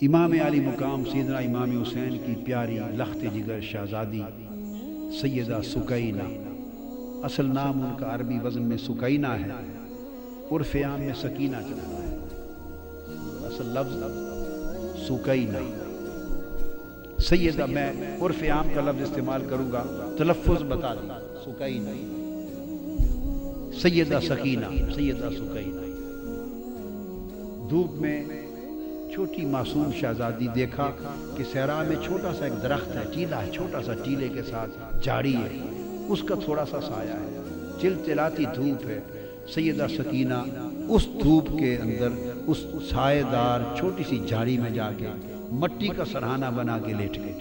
امام علی مقام سیدنا امام حسین کی پیاری لخت جگر شہزادی سیدہ سکینہ، اصل نام ان کا عربی وزن میں سکینہ ہے، عرف عام میں سکینہ چلتا ہے، اصل لفظ سکینہ سیدہ، میں عرف عام کا لفظ استعمال کروں گا، تلفظ بتا دیں، سکینہ سیدہ سکینہ، سیدہ سکینہ۔ دھوپ میں چھوٹی معصوم شہزادی دیکھا کہ صحرا میں چھوٹا سا ایک درخت ہے، ٹیلا ہے، چھوٹا سا ٹیلے کے ساتھ جھاڑی ہے، اس کا تھوڑا سا سایہ ہے، چلچلاتی دھوپ ہے۔ سیدہ سکینہ اس دھوپ کے اندر اس سایہ دار چھوٹی سی جھاڑی میں جا کے مٹی کا سرہانہ بنا کے لیٹ گئی،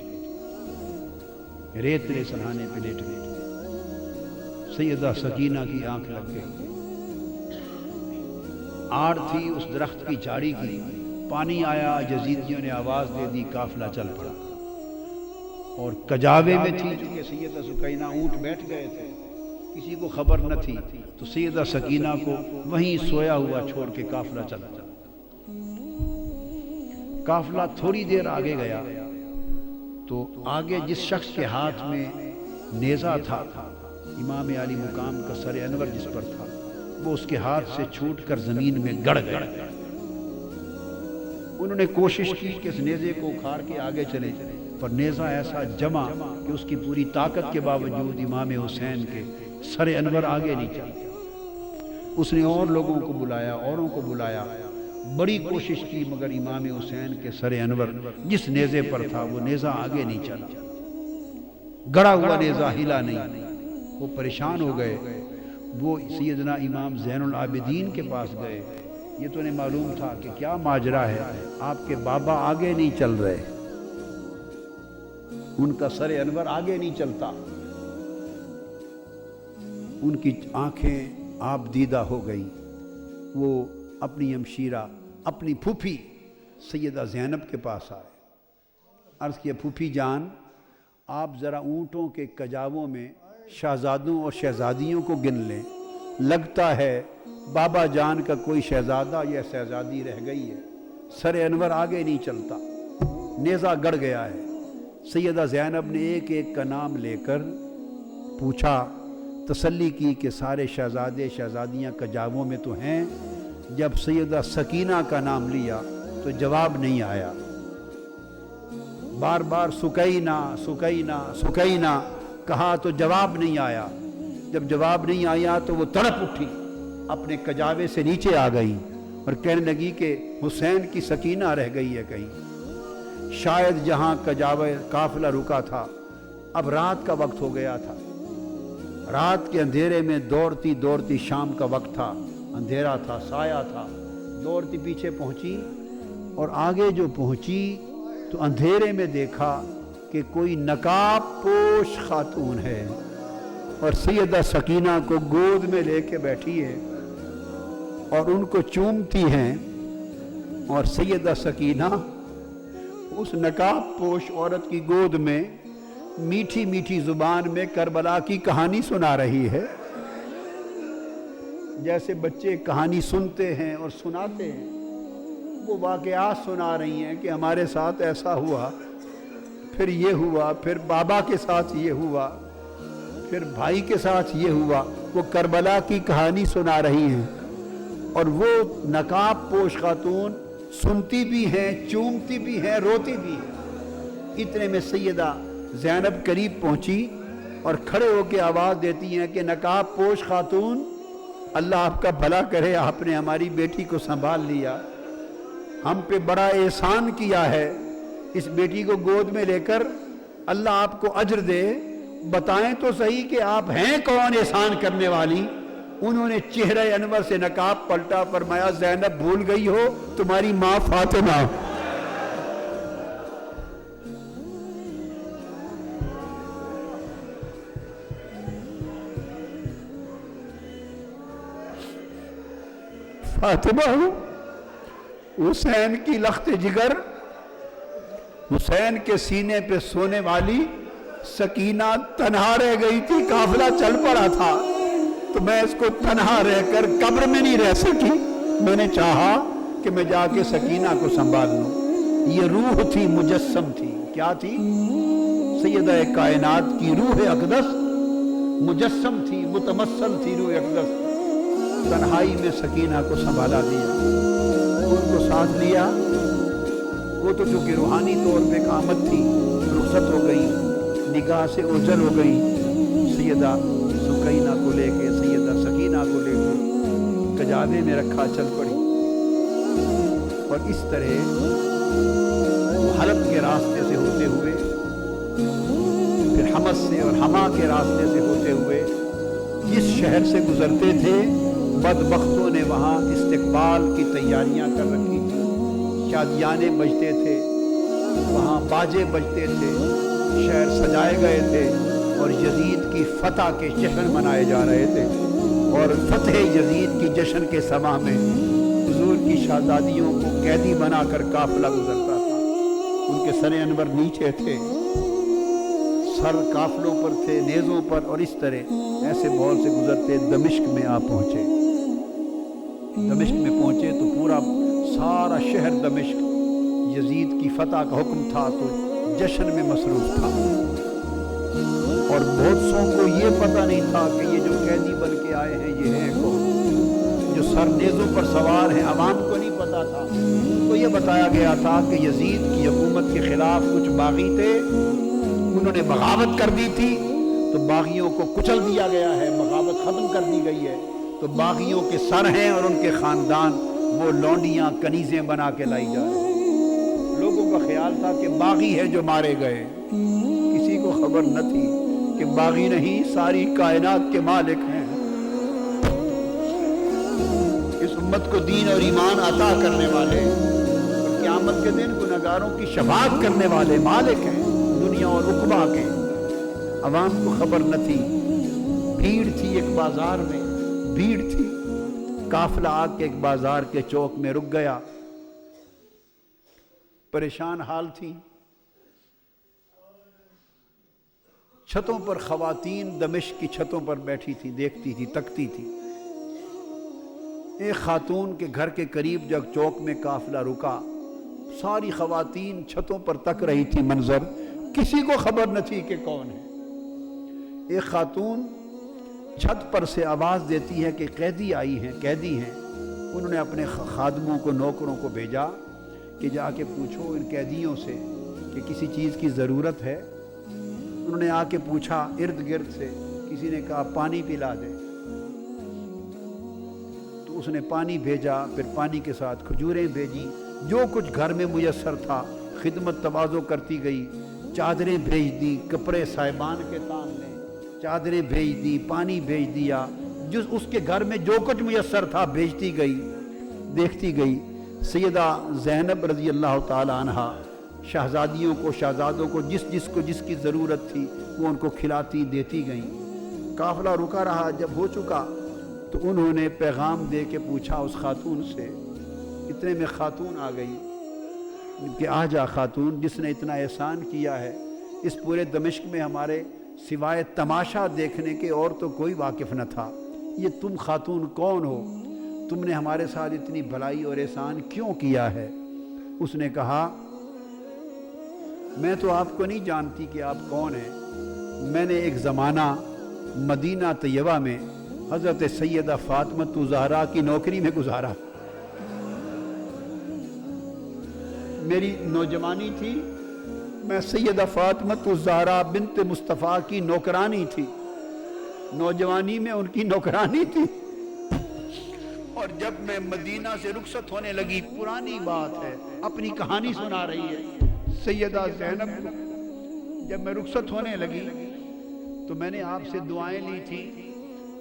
ریتلے سرہانے پہ لیٹ گئی۔ سیدہ سکینہ کی آنکھ لگ گئی، آڑ تھی اس درخت کی جھاڑی کی، پانی آیا، یزیدیوں نے آواز دے دی، قافلہ چل پڑا، اور کجاوے میں تھی چونکہ سیدہ سکینہ، اونٹ بیٹھ گئے تھے، کسی کو خبر نہ تھی، تو سیدہ سکینہ کو وہیں سویا ہوا چھوڑ کے قافلہ چلا۔ قافلہ تھوڑی دیر آگے گیا تو آگے جس شخص کے ہاتھ میں نیزہ تھا، امام علی مقام کا سر انور جس پر تھا، وہ اس کے ہاتھ سے چھوٹ کر زمین میں گڑ گیا۔ انہوں نے کوشش کی کہ اس نیزے کو اکھاڑ کے آگے چلے، پر نیزہ ایسا جمع کہ اس کی پوری طاقت کے باوجود امام حسین کے سر انور آگے نہیں چلا۔ اس نے اور لوگوں کو بلایا، اوروں کو بلایا، بڑی کوشش کی، مگر امام حسین کے سر انور جس نیزے پر تھا وہ نیزہ آگے نہیں چلا، گڑا ہوا نیزہ ہلا نہیں۔ وہ پریشان ہو گئے، وہ سیدنا امام زین العابدین کے پاس گئے۔ یہ تو انہیں معلوم تھا کہ کیا ماجرا ہے، آپ کے بابا آگے نہیں چل رہے، ان کا سر انور آگے نہیں چلتا۔ ان کی آنکھیں آپ دیدہ ہو گئیں، وہ اپنی ہمشیرہ، اپنی پھوپھی سیدہ زینب کے پاس آئے، عرض کیا پھوپھی جان، آپ ذرا اونٹوں کے کجاووں میں شہزادوں اور شہزادیوں کو گن لیں، لگتا ہے بابا جان کا کوئی شہزادہ یا شہزادی رہ گئی ہے، سر انور آگے نہیں چلتا، نیزہ گڑ گیا ہے۔ سیدہ زینب نے ایک ایک کا نام لے کر پوچھا، تسلی کی کہ سارے شہزادے شہزادیاں کجاووں میں تو ہیں۔ جب سیدہ سکینہ کا نام لیا تو جواب نہیں آیا، بار بار سکینہ سکینہ سکینہ کہا تو جواب نہیں آیا۔ جب جواب نہیں آیا تو وہ تڑپ اٹھی، اپنے کجاوے سے نیچے آ گئی اور کہنے لگی کہ حسین کی سکینہ رہ گئی ہے کہیں۔ شاید جہاں کجاوے قافلہ رکا تھا، اب رات کا وقت ہو گیا تھا، رات کے اندھیرے میں دوڑتی دوڑتی، شام کا وقت تھا، اندھیرا تھا، سایہ تھا، دوڑتی پیچھے پہنچی، اور آگے جو پہنچی تو اندھیرے میں دیکھا کہ کوئی نقاب پوش خاتون ہے اور سیدہ سکینہ کو گود میں لے کے بیٹھی ہے اور ان کو چومتی ہیں، اور سیدہ سکینہ اس نقاب پوش عورت کی گود میں میٹھی میٹھی زبان میں کربلا کی کہانی سنا رہی ہے، جیسے بچے کہانی سنتے ہیں اور سناتے ہیں، وہ واقعات سنا رہی ہیں کہ ہمارے ساتھ ایسا ہوا، پھر یہ ہوا، پھر بابا کے ساتھ یہ ہوا، پھر بھائی کے ساتھ یہ ہوا۔ وہ کربلا کی کہانی سنا رہی ہیں، اور وہ نقاب پوش خاتون سنتی بھی ہیں، چومتی بھی ہیں، روتی بھی ہیں۔ اتنے میں سیدہ زینب قریب پہنچی اور کھڑے ہو کے آواز دیتی ہیں کہ نقاب پوش خاتون، اللہ آپ کا بھلا کرے، آپ نے ہماری بیٹی کو سنبھال لیا، ہم پہ بڑا احسان کیا ہے، اس بیٹی کو گود میں لے کر، اللہ آپ کو اجر دے، بتائیں تو صحیح کہ آپ ہیں کون احسان کرنے والی؟ انہوں نے چہرہ انور سے نقاب پلٹا، فرمایا زینب بھول گئی ہو تمہاری ماں فاطمہ۔ فاطمہ حسین کی لخت جگر، حسین کے سینے پہ سونے والی سکینہ تنہا رہ گئی تھی، قافلہ چل پڑا تھا، تو میں اس کو تنہا رہ کر قبر میں نہیں رہ سکی، میں نے چاہا کہ میں جا کے سکینہ کو سنبھال لوں۔ یہ روح تھی مجسم تھی. کیا تھی؟ سیدہ کائنات کی روح اقدس مجسم تھی، متمثل تھی روح اقدس. تنہائی میں سکینہ کو سنبھالا دیا، ان کو ساتھ لیا. وہ تو چونکہ روحانی طور پہ قامت تھی، رخصت ہو گئی، نگاہ سے اوجھل ہو گئی. سیدہ سکینہ کو لے کے، سیدہ سکینہ کو لے کے کجاوے میں رکھا چل پڑی. اور اس طرح حلب کے راستے سے ہوتے ہوئے، پھر حمص سے اور حما کے راستے سے ہوتے ہوئے جس شہر سے گزرتے تھے، بدبختوں نے وہاں استقبال کی تیاریاں کر رکھی تھی. شادیانے بجتے تھے، وہاں باجے بجتے تھے، شہر سجائے گئے تھے، اور یزید کی فتح کے جشن منائے جا رہے تھے. اور فتح یزید کی جشن کے سما میں حضور کی شہزادیوں کو قیدی بنا کر قافلہ گزرتا تھا. ان کے سر انور نیچے تھے، سر قافلوں پر تھے، نیزوں پر، اور اس طرح ایسے بول سے گزرتے دمشق میں آپ پہنچے. دمشق میں پہنچے تو پورا سارا شہر دمشق یزید کی فتح کا حکم تھا تو جشن میں مصروف تھا. اور بہت سو کو یہ پتہ نہیں تھا کہ یہ جو قیدی بن کے آئے ہیں یہ ہیں کون. جو سر نیزوں پر سوار ہیں عوام کو نہیں پتا تھا. تو یہ بتایا گیا تھا کہ یزید کی حکومت کے خلاف کچھ باغی تھے، انہوں نے بغاوت کر دی تھی، تو باغیوں کو کچل دیا گیا ہے، بغاوت ختم کر دی گئی ہے. تو باغیوں کے سر ہیں اور ان کے خاندان وہ لونڈیاں کنیزیں بنا کے لائی جا رہے ہیں. لوگوں کا خیال تھا کہ باغی ہے جو مارے گئے، کسی کو خبر نہ تھی کہ باغی نہیں، ساری کائنات کے مالک ہیں. اس امت کو دین اور ایمان عطا کرنے والے اور قیامت کے دن گنہگاروں کی شفاعت کرنے والے مالک ہیں دنیا اور عقبہ کے. عوام کو خبر نہ تھی. بھیڑ تھی ایک بازار میں، بھیڑ تھی. قافلہ آ کے ایک بازار کے چوک میں رک گیا. پریشان حال تھی. چھتوں پر خواتین دمشق کی چھتوں پر بیٹھی تھی، دیکھتی تھی، تکتی تھی. ایک خاتون کے گھر کے قریب جب چوک میں قافلہ رکا، ساری خواتین چھتوں پر تک رہی تھی منظر. کسی کو خبر نہ تھی کہ کون ہے. ایک خاتون چھت پر سے آواز دیتی ہے کہ قیدی آئی ہیں، قیدی ہیں. انہوں نے اپنے خادموں کو، نوکروں کو بھیجا کہ جا کے پوچھو ان قیدیوں سے کہ کسی چیز کی ضرورت ہے. انہوں نے آ کے پوچھا ارد گرد سے، کسی نے کہا پانی پلا دے، تو اس نے پانی بھیجا. پھر پانی کے ساتھ کھجوریں بھیجی، جو کچھ گھر میں میسر تھا. خدمت تواضع کرتی گئی. چادریں بھیج دی، کپڑے صاحبان کے تان میں، چادریں بھیج دی، پانی بھیج دیا. جس اس کے گھر میں جو کچھ میسر تھا بھیجتی گئی، دیکھتی گئی. سیدہ زینب رضی اللہ تعالی عنہا شہزادیوں کو، شہزادوں کو جس کی ضرورت تھی وہ ان کو کھلاتی دیتی گئیں. قافلہ رکا رہا. جب ہو چکا تو انہوں نے پیغام دے کے پوچھا اس خاتون سے. اتنے میں خاتون آ گئی کہ آ جا خاتون، جس نے اتنا احسان کیا ہے اس پورے دمشق میں ہمارے سوائے تماشا دیکھنے کے اور تو کوئی واقف نہ تھا. یہ تم خاتون کون ہو؟ تم نے ہمارے ساتھ اتنی بھلائی اور احسان کیوں کیا ہے؟ اس نے کہا میں تو آپ کو نہیں جانتی کہ آپ کون ہیں. میں نے ایک زمانہ مدینہ طیبہ میں حضرت سیدہ فاطمہ الزہرا کی نوکری میں گزارا. میری نوجوانی تھی، میں سیدہ فاطمہ الزہرا بنت مصطفیٰ کی نوکرانی تھی. نوجوانی میں ان کی نوکرانی تھی. اور جب میں مدینہ سے رخصت ہونے لگی، پرانی بات ہے، اپنی کہانی سنا رہی ہے سیدہ زینب کو. جب میں رخصت ہونے لگی تو میں نے آپ سے دعائیں لی تھی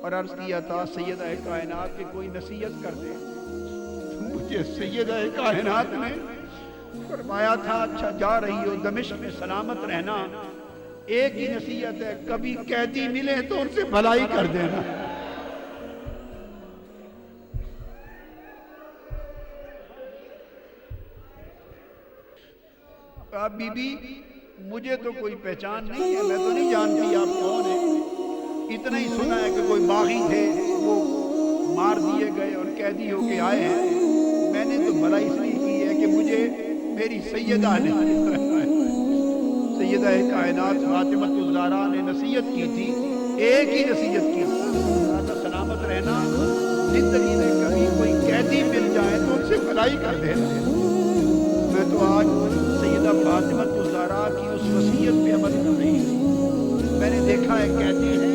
اور عرض کیا تھا سیدہ کائنات کی کوئی نصیحت کر دے. مجھے سیدہ کائنات نے فرمایا تھا اچھا جا رہی ہو دمشق میں سلامت رہنا، ایک ہی نصیحت ہے، کبھی قیدی ملے تو ان سے بھلائی کر دینا. آپ بی بی مجھے تو کوئی پہچان نہیں ہے، میں تو نہیں جانتی آپ کون ہیں. اتنا ہی سنا ہے کہ کوئی باغی تھے وہ مار دیے گئے اور قیدی ہو کے آئے ہیں. میں نے تو بھلائی اس لیے کی ہے کہ مجھے میری سیدہ نے سیدہ کائنات فاطمہ الزہرا نے نصیحت کی تھی، ایک ہی نصیحت کی تھی، سلامت رہنا، زندگی میں کبھی کوئی قیدی مل جائے تو ان سے بھلائی کر دینا۔ میں تو آج سیدہ فاطمہ الزہرا کی اس وصیت پہ عمل کر رہی ہوں۔ میں نے دیکھا ہے قیدی ہے،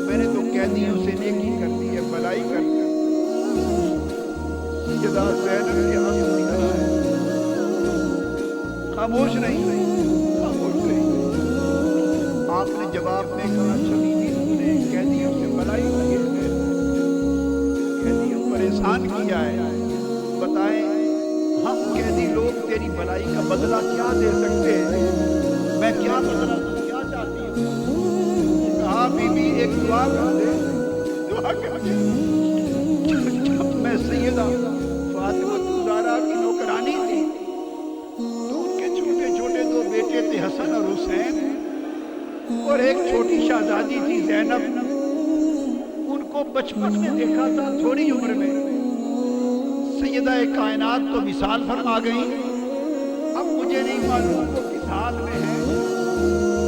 میں نے تو قیدیوں سے نیکی کر دی ہے، بھلائی کر دی۔ سیدہ زینب کے آنسو نکل آئے، خاموش نہیں، خاموش نہیں۔ آپ نے جواب میں کہا، اچھا بیوی تم نے قیدیوں سے بھلائی کی ہے، قیدیوں پر احسان کیا ہے، بتائیں ہم قیدی لوگ تیری بھلائی کا بدلہ کیا دے سکتے ہیں؟ میں کیا بدلہ دوں، کیا چاہتی ہوں؟ کہا بی بی ایک دعا کر دے، دعا کر دے۔ جب میں سیدہ فاطمہ الزہرا کی نوکرانی تھی تو ان کے چھوٹے چھوٹے دو بیٹے تھے، حسن اور حسین، اور ایک چھوٹی شہزادی تھی زینب۔ ان کو بچپن میں دیکھا تھا، تھوڑی عمر میں سیدہ کائنات تو وصال فرما گئی، اب مجھے نہیں معلوم وہ کس حال میں ہے،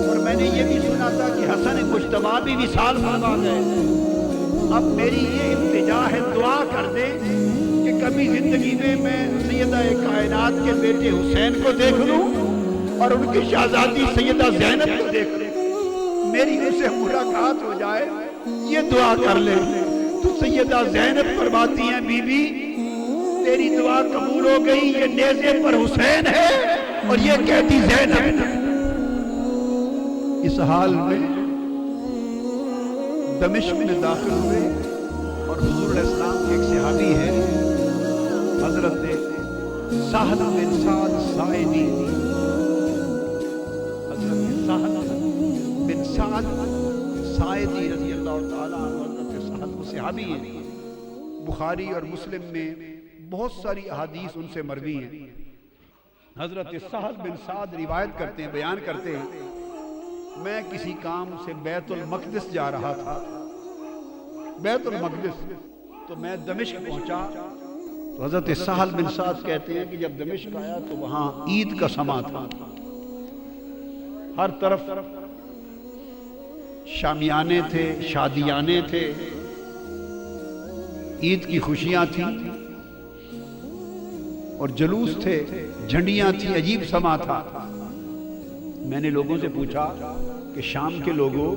اور میں نے یہ بھی سنا تھا کہ حسن مجتبیٰ بھی وصال فرما گئے۔ اب میری یہ التجا ہے، دعا کر دے کہ کبھی زندگی میں سیدہ کائنات کے بیٹے حسین کو دیکھ لوں اور ان کی شہزادی سیدہ زینب کو دیکھ لوں، میری ان سے ملاقات ہو جائے، یہ دعا کر لے۔ تو سیدہ زینب فرماتی ہیں، بی بی تیری دعا قبول ہو گئی، یہ نیزے پر حسین ہے اور یہ کہتی زینب۔ اس حال میں دمشق میں داخل ہوئے اور حضور علیہ السلام کے ایک صحابی ہے حضرت سہل بن سعد ساعدی، حضرت سہل بن سعد ساعدی رضی اللہ تعالیٰ عنہ، حضرت سہل وہ صحابی ہیں، بخاری اور مسلم میں بہت ساری احادیث ان سے مروی ہیں۔ حضرت سہل بن سعد روایت کرتے ہیں، بیان کرتے ہیں، میں کسی کام سے بیت المقدس جا رہا تھا، بیت المقدس، تو میں دمشق پہنچا تو حضرت سہل بن سعد کہتے ہیں کہ جب دمشق آیا تو وہاں عید کا سماں تھا، ہر طرف شامیانے تھے، شادیانے تھے، عید کی خوشیاں تھیں اور جلوس تھے، جھنڈیاں تھیں، عجیب سماں تھا۔ میں نے لوگوں سے پوچھا کہ شام کے لوگوں،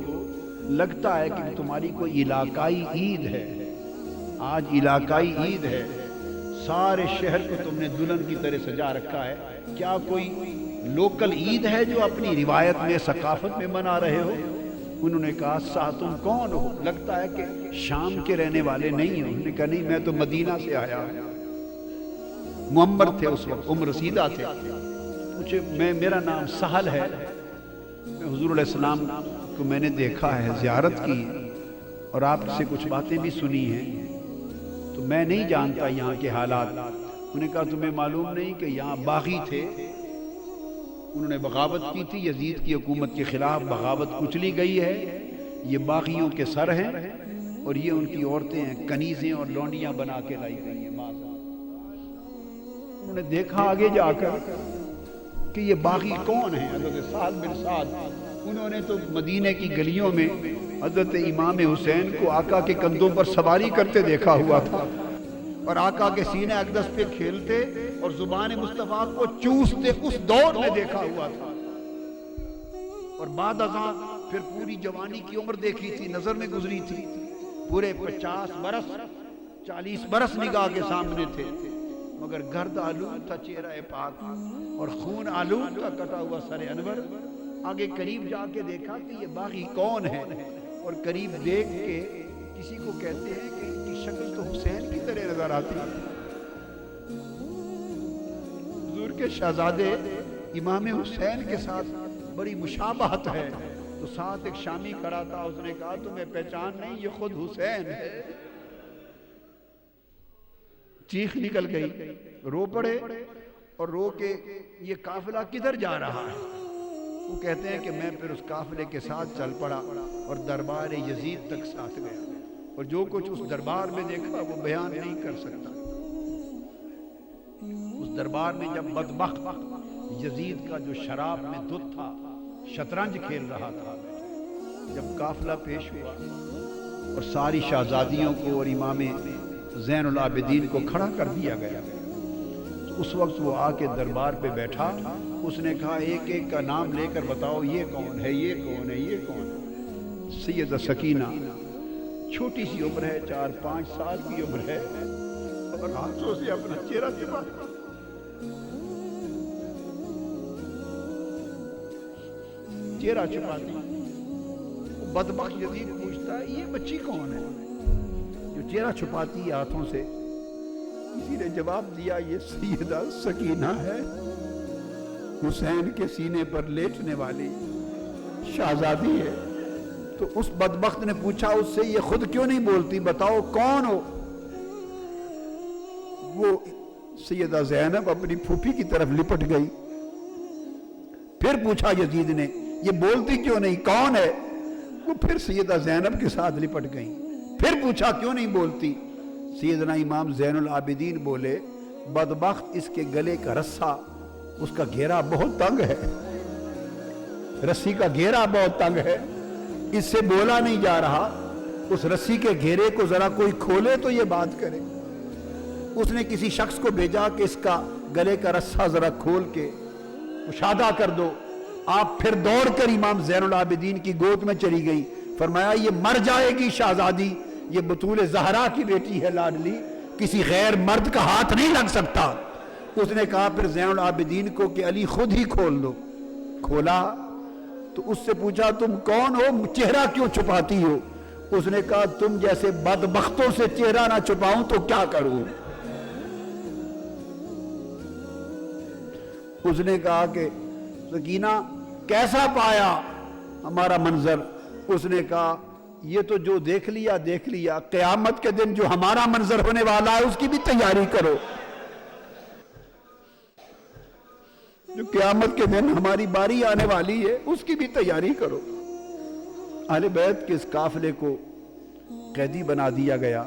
لگتا ہے کہ تمہاری کوئی علاقائی عید ہے، آج علاقائی عید ہے، سارے شہر کو تم نے دلہن کی طرح سجا رکھا ہے، کیا کوئی لوکل عید ہے جو اپنی روایت میں، ثقافت میں منا رہے ہو؟ انہوں نے کہا، تم کون ہو؟ لگتا ہے کہ شام کے رہنے والے نہیں ہو۔ انہوں نے کہا، نہیں، میں تو مدینہ سے آیا ہوں۔ معمر تھے اس وقت، عمر رسیدہ تھے۔ پوچھے، میرا نام سہل ہے، حضور علیہ السلام کو میں نے دیکھا ہے، زیارت کی اور آپ سے کچھ باتیں بھی سنی ہیں، تو میں نہیں جانتا یہاں کے حالات۔ انہوں نے کہا، تمہیں معلوم نہیں کہ یہاں باغی تھے، انہوں نے بغاوت کی تھی، یزید کی حکومت کے خلاف بغاوت کچلی گئی ہے، یہ باغیوں کے سر ہیں اور یہ ان کی عورتیں ہیں، کنیزیں اور لونڈیاں بنا کے لائی گئی ہیں۔ انہوں نے دیکھا آگے جا کر کہ یہ باغی کون ہیں؟ حضرت سعد بن سعد۔ انہوں نے تو مدینہ کی گلیوں میں حضرت امام حسین کو آقا کے کندھوں پر سواری کرتے دیکھا ہوا تھا، اور آقا کے سینہ اقدس پہ کھیلتے اور زبان مصطفیٰ کو چوستے، اس دور میں دیکھا ہوا تھا۔ اور بعد ازاں پھر پوری جوانی کی عمر دیکھی تھی، نظر میں گزری تھی، پورے 50 برس 40 برس نگاہ کے سامنے تھے، مگر گرد آلود تھا چہرہ پاک اور خون آلود تھا کٹا ہوا سر انور۔ آگے قریب جا کے دیکھا کہ یہ باغی کون ہے، اور قریب دیکھ کے کسی کو کہتے ہیں کہ ان کی شکل تو حسین کی طرح نظر آتی ہے۔ حضور کے شہزادے امام حسین کے ساتھ بڑی مشابہت ہے، تو ساتھ ایک شامی کھڑا تھا، اس نے کہا، تمہیں پہچان نہیں، یہ خود حسین ہے۔ چیخ نکل گئی، رو پڑے اور رو کے یہ قافلہ کدھر جا رہا ہے؟ وہ کہتے ہیں کہ میں پھر اس قافلے کے ساتھ چل پڑا اور دربار یزید تک ساتھ گیا، اور جو کچھ اس دربار میں دیکھا وہ بیان نہیں کر سکتا۔ اس دربار میں جب بدبخت یزید کا جو شراب میں دھت تھا شطرنج کھیل رہا تھا، جب قافلہ پیش ہوا اور ساری شہزادیوں کو اور امام زین العابدین کو کھڑا کر دیا گیا، تو اس وقت وہ آ کے دربار پہ بیٹھا، اس نے کہا ایک ایک کا نام لے کر بتاؤ یہ کون ہے، یہ کون ہے، یہ کون ہے۔ سیدہ سکینہ چھوٹی سی عمر ہے، 4-5 سال کی عمر ہے، اور ہاتھوں سے اپنا چہرہ چھپا، چہرہ چھپاتی۔ بدبخت یزید پوچھتا ہے یہ بچی کون ہے جو چہرہ چھپاتی ہے ہاتھوں سے؟ کسی نے جواب دیا یہ سیدہ سکینہ ہے، حسین کے سینے پر لیٹنے والی شہزادی ہے۔ تو اس بدبخت نے پوچھا اس سے یہ خود کیوں نہیں بولتی، بتاؤ کون ہو؟ وہ سیدہ زینب اپنی پھوپھی کی طرف لپٹ گئی۔ پھر پوچھا یزید نے یہ بولتی کیوں نہیں، کون ہے؟ وہ پھر سیدہ زینب کے ساتھ لپٹ گئی۔ پھر پوچھا کیوں نہیں بولتی؟ سیدنا امام زین العابدین بولے بدبخت اس کے گلے کا رسہ، اس کا گھیرا بہت تنگ ہے، رسی کا گھیرا بہت تنگ ہے، اس سے بولا نہیں جا رہا، اس رسی کے گھیرے کو ذرا کوئی کھولے تو یہ بات کرے۔ اس نے کسی شخص کو بھیجا کہ اس کا گلے کا رسہ ذرا کھول کے کشادہ کر دو۔ آپ پھر دوڑ کر امام زین العابدین کی گود میں چلی گئی، فرمایا یہ مر جائے گی شہزادی، یہ بطول زہرا کی بیٹی ہے لاڈلی، کسی غیر مرد کا ہاتھ نہیں لگ سکتا۔ اس نے کہا پھر زین العابدین کو کہ علی خود ہی کھول دو۔ کھولا تو اس سے پوچھا تم کون ہو، چہرہ کیوں چھپاتی ہو؟ اس نے کہا تم جیسے بدبختوں سے چہرہ نہ چھپاؤں تو کیا کروں؟ اس نے کہا کہ سکینہ کیسا پایا ہمارا منظر؟ اس نے کہا یہ تو جو دیکھ لیا دیکھ لیا، قیامت کے دن جو ہمارا منظر ہونے والا ہے اس کی بھی تیاری کرو، جو قیامت کے دن ہماری باری آنے والی ہے اس کی بھی تیاری کرو۔ اہل بیت کے اس قافلے کو قیدی بنا دیا گیا،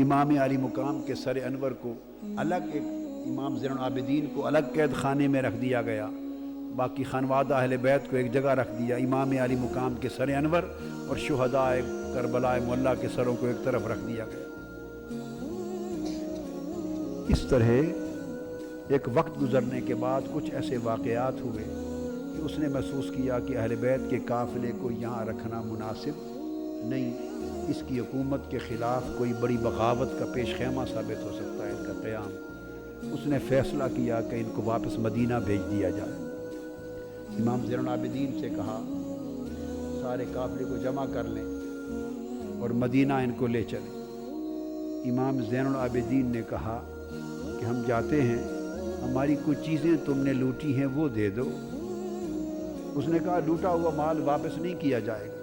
امام علی مقام کے سر انور کو الگ، ایک امام زین العابدین کو الگ قید خانے میں رکھ دیا گیا، باقی خانوادہ اہل بیت کو ایک جگہ رکھ دیا، امام علی مقام کے سر انور اور شہداء کربلا معلیٰ کے سروں کو ایک طرف رکھ دیا گیا۔ اس طرح ایک وقت گزرنے کے بعد کچھ ایسے واقعات ہوئے کہ اس نے محسوس کیا کہ اہل بیت کے قافلے کو یہاں رکھنا مناسب نہیں، اس کی حکومت کے خلاف کوئی بڑی بغاوت کا پیش خیمہ ثابت ہو سکتا ہے ان کا قیام۔ اس نے فیصلہ کیا کہ ان کو واپس مدینہ بھیج دیا جائے۔ امام زین العابدین سے کہا سارے قافلے کو جمع کر لیں اور مدینہ ان کو لے چلیں۔ امام زین العابدین نے کہا کہ ہم جاتے ہیں، ہماری کچھ چیزیں تم نے لوٹی ہیں وہ دے دو۔ اس نے کہا لوٹا ہوا مال واپس نہیں کیا جائے گا۔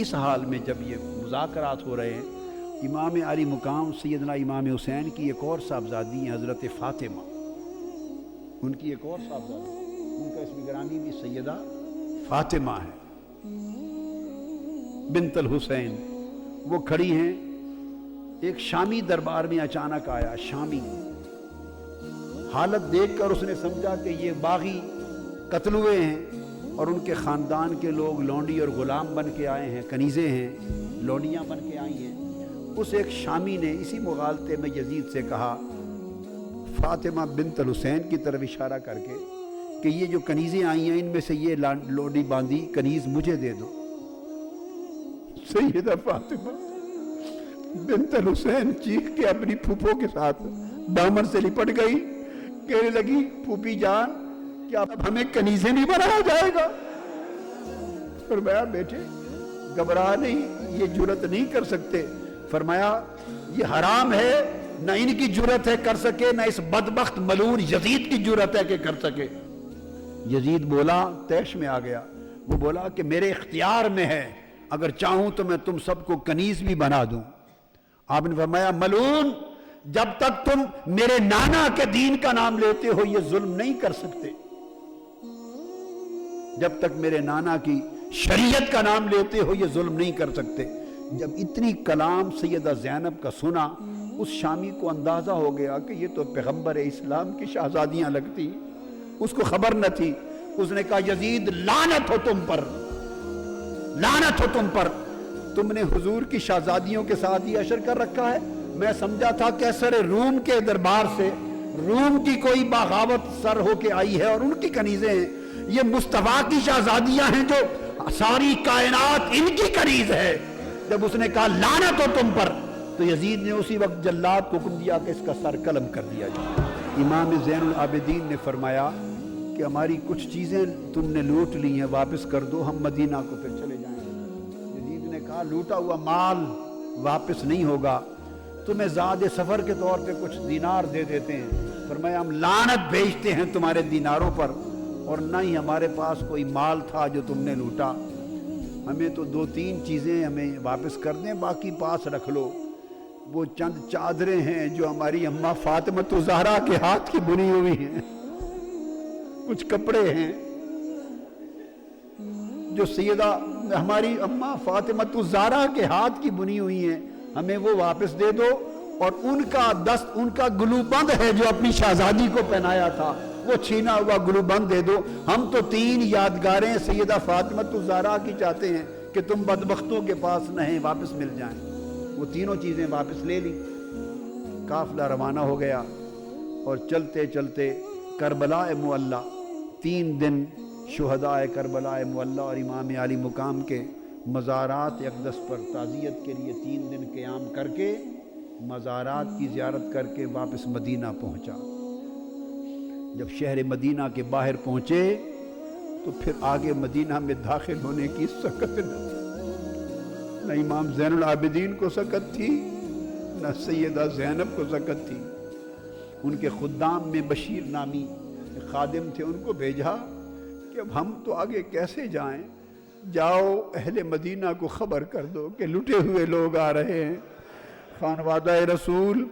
اس حال میں جب یہ مذاکرات ہو رہے ہیں، امام علی مقام سیدنا امام حسین کی ایک اور صاحبزادی ہیں حضرت فاطمہ، ان کی ایک اور صاحبزادی، ان کا اسم گرامی بھی سیدہ فاطمہ ہے بنت الحسین، وہ کھڑی ہیں۔ ایک شامی دربار میں اچانک آیا، شامی، حالت دیکھ کر اس نے سمجھا کہ یہ باغی قتل ہوئے ہیں اور ان کے خاندان کے لوگ لونڈی اور غلام بن کے آئے ہیں، کنیزیں ہیں، لونڈیاں بن کے آئی ہیں۔ اس ایک شامی نے اسی مغالطے میں یزید سے کہا فاطمہ بنت الحسین کی طرف اشارہ کر کے کہ یہ جو کنیزیں آئی ہیں ان میں سے یہ لونڈی باندھی کنیز مجھے دے دو۔ سیدہ فاطمہ بنت الحسین چیخ کے اپنی پھوپھوں کے ساتھ دامن سے لپٹ گئی، کہنے لگی پھوپھی جان کیا ہمیں کنیزیں نہیں بنایا جائے گا؟ فرمایا بیٹے گھبرا نہیں، یہ جرت نہیں کر سکتے۔ فرمایا یہ حرام ہے، نہ ان کی جرت ہے کر سکے، نہ اس بدبخت ملعون یزید کی جرت ہے کہ کر سکے۔ یزید بولا، تیش میں آ گیا، وہ بولا کہ میرے اختیار میں ہے، اگر چاہوں تو میں تم سب کو کنیز بھی بنا دوں۔ آپ نے فرمایا ملعون، جب تک تم میرے نانا کے دین کا نام لیتے ہو یہ ظلم نہیں کر سکتے، جب تک میرے نانا کی شریعت کا نام لیتے ہو یہ ظلم نہیں کر سکتے۔ جب اتنی کلام سیدہ زینب کا سنا، اس شامی کو اندازہ ہو گیا کہ یہ تو پیغمبر اسلام کی شہزادیاں لگتی، اس کو خبر نہ تھی. اس نے کہا یزید لعنت ہو تم پر، لعنت ہو تم پر، تم نے حضور کی شہزادیوں کے ساتھ یہ اشر کر رکھا ہے. میں سمجھا تھا کیسر روم کے دربار سے روم کی کوئی بغاوت سر ہو کے آئی ہے اور ان کی کنیزیں ہیں. یہ مصطفیٰ کی شہزادیاں ہیں جو ساری کائنات ان کی کنیز ہے. جب اس نے کہا لعنت ہو تم پر تو یزید نے اسی وقت جلاد کو حکم دیا کہ اس کا سر قلم کر دیا جائے. امام زین العابدین نے فرمایا کہ ہماری کچھ چیزیں تم نے لوٹ لی ہیں، واپس کر دو، ہم مدینہ کو پھر چلے جائیں گے. یزید نے کہا لوٹا ہوا مال واپس نہیں ہوگا، تمہیں زاد سفر کے طور پہ کچھ دینار دے دیتے ہیں. فرمایا ہم لعنت بھیجتے ہیں تمہارے دیناروں پر، اور نہ ہی ہمارے پاس کوئی مال تھا جو تم نے لوٹا. ہمیں تو 2-3 چیزیں ہمیں واپس کر دیں، باقی پاس رکھ لو. وہ چند چادریں ہیں جو ہماری اماں فاطمہ الزہرا کے ہاتھ کی بنی ہوئی ہیں، کچھ کپڑے ہیں جو سیدہ ہماری اماں فاطمہ الزہرا کے ہاتھ کی بنی ہوئی ہیں، ہمیں وہ واپس دے دو. اور ان کا دست، ان کا گلو بند ہے جو اپنی شہزادی کو پہنایا تھا، وہ چھینا ہوا گلو بند دے دو. ہم تو 3 یادگاریں سیدہ فاطمہ الزہرا کی چاہتے ہیں کہ تم بدبختوں کے پاس نہیں، واپس مل جائیں. وہ تینوں چیزیں واپس لے لی. قافلہ روانہ ہو گیا اور چلتے چلتے کربلا معلی، 3 دن شہداء کربلا معلی اور امام علی مقام کے مزارات اقدس پر تعزیت کے لیے 3 دن قیام کر کے مزارات کی زیارت کر کے واپس مدینہ پہنچا. جب شہر مدینہ کے باہر پہنچے تو پھر آگے مدینہ میں داخل ہونے کی سکت نہ تھی. نہ امام زین العابدین کو سکت تھی، نہ سیدہ زینب کو سکت تھی. ان کے خدام میں بشیر نامی خادم تھے، ان کو بھیجا کہ اب ہم تو آگے کیسے جائیں، جاؤ اہل مدینہ کو خبر کر دو کہ لٹے ہوئے لوگ آ رہے ہیں. خانوادہ رسول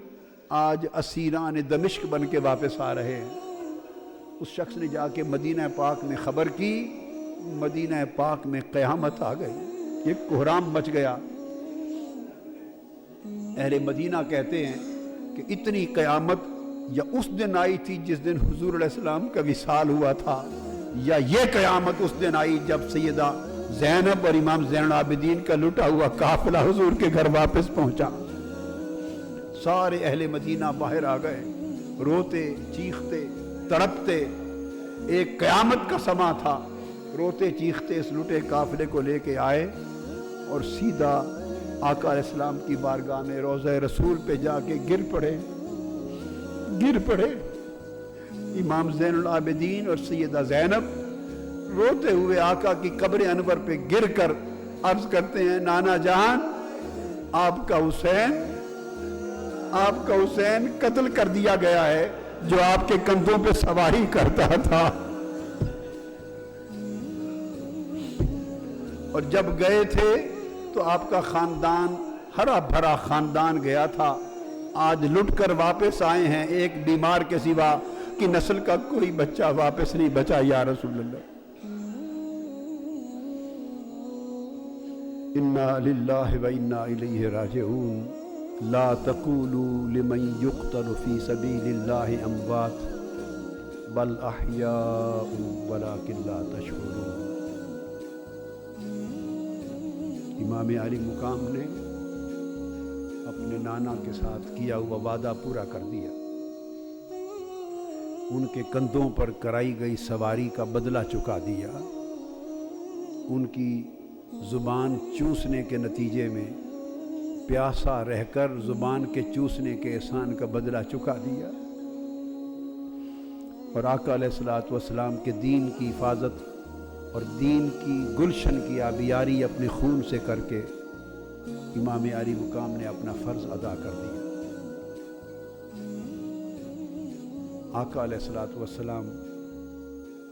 آج اسیران دمشق بن کے واپس آ رہے ہیں. اس شخص نے جا کے مدینہ پاک میں خبر کی، مدینہ پاک میں قیامت آ گئی، ایک کوہرام مچ گیا. اہل مدینہ کہتے ہیں کہ اتنی قیامت یا اس دن آئی تھی جس دن حضور علیہ السلام کا وصال ہوا تھا، یا یہ قیامت اس دن آئی جب سیدہ زینب اور امام زین العابدین کا لٹا ہوا قافلہ حضور کے گھر واپس پہنچا. سارے اہل مدینہ باہر آ گئے، روتے چیختے تڑپتے. ایک قیامت کا سما تھا. روتے چیختے اس لٹے قافلے کو لے کے آئے اور سیدھا آقا علیہ السلام کی بارگاہ میں روضہ رسول پہ جا کے گر پڑے. امام زین العابدین اور سیدہ زینب روتے ہوئے آقا کی قبر انور پہ گر کر عرض کرتے ہیں نانا جان، آپ کا حسین قتل کر دیا گیا ہے جو آپ کے کندھوں پہ سواری کرتا تھا. اور جب گئے تھے تو آپ کا خاندان ہرا بھرا خاندان گیا تھا. آج لٹ کر واپس آئے ہیں، ایک بیمار کے سوا کی نسل کا کوئی بچہ واپس نہیں بچا یا رسول اللہ. انا للہ و انا الیہ راجعون. لا تقولوا لمن يقتل في سبيل الله اموات بل احیاء ولكن لا تشعرون. امام علی مقام نے اپنے نانا کے ساتھ کیا ہوا وعدہ پورا کر دیا. ان کے کندھوں پر کرائی گئی سواری کا بدلہ چکا دیا. ان کی زبان چوسنے کے نتیجے میں پیاسا رہ کر زبان کے چوسنے کے احسان کا بدلہ چکا دیا. اور آقا علیہ الصلوۃ والسلام کے دین کی حفاظت اور دین کی گلشن کی آبیاری اپنے خون سے کر کے امام علی مقام نے اپنا فرض ادا کر دیا. آقا علیہ الصلوۃ والسلام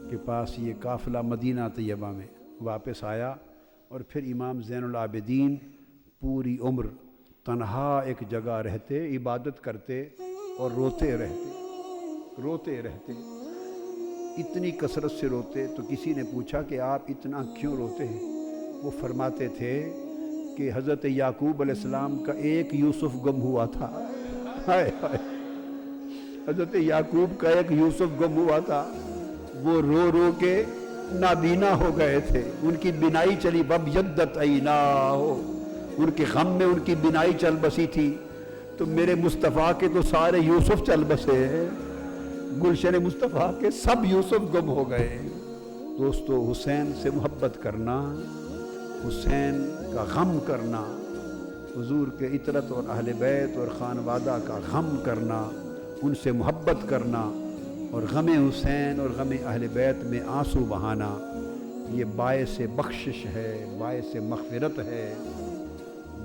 کے پاس یہ قافلہ مدینہ طیبہ میں واپس آیا اور پھر امام زین العابدین پوری عمر تنہا ایک جگہ رہتے، عبادت کرتے اور روتے رہتے. اتنی کثرت سے روتے تو کسی نے پوچھا کہ آپ اتنا کیوں روتے ہیں؟ وہ فرماتے تھے کہ حضرت یعقوب علیہ السلام کا ایک یوسف گم ہوا تھا. ہائے ہائے حضرت یعقوب کا ایک یوسف گم ہوا تھا، وہ رو رو کے نابینا ہو گئے تھے، ان کی بینائی چلی، بَبْيَضَّتْ عَيْنَاهُ، ان کے غم میں ان کی بینائی چل بسی تھی۔ تو میرے مصطفیٰ کے تو سارے یوسف چل بسے ہیں، گلشن مصطفیٰ کے سب یوسف گم ہو گئے۔ دوستو، حسین سے محبت کرنا، حسین کا غم کرنا، حضور کے عطرت اور اہل بیت اور خانوادہ کا غم کرنا، ان سے محبت کرنا اور غم حسین اور غم اہل بیت میں آنسو بہانا، یہ باعث بخشش ہے، باعث مغفرت ہے،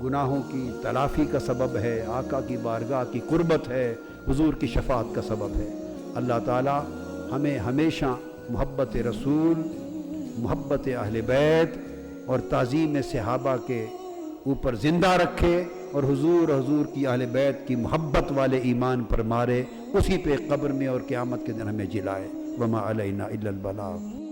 گناہوں کی تلافی کا سبب ہے، آقا کی بارگاہ کی قربت ہے، حضور کی شفاعت کا سبب ہے۔ اللہ تعالی ہمیں ہمیشہ محبت رسول، محبت اہل بیت اور تعظیم صحابہ کے اوپر زندہ رکھے، اور حضور کی اہل بیت کی محبت والے ایمان پر مارے، اسی پہ قبر میں اور قیامت کے دن ہمیں جلائے۔ وما علینا الا البلاغ۔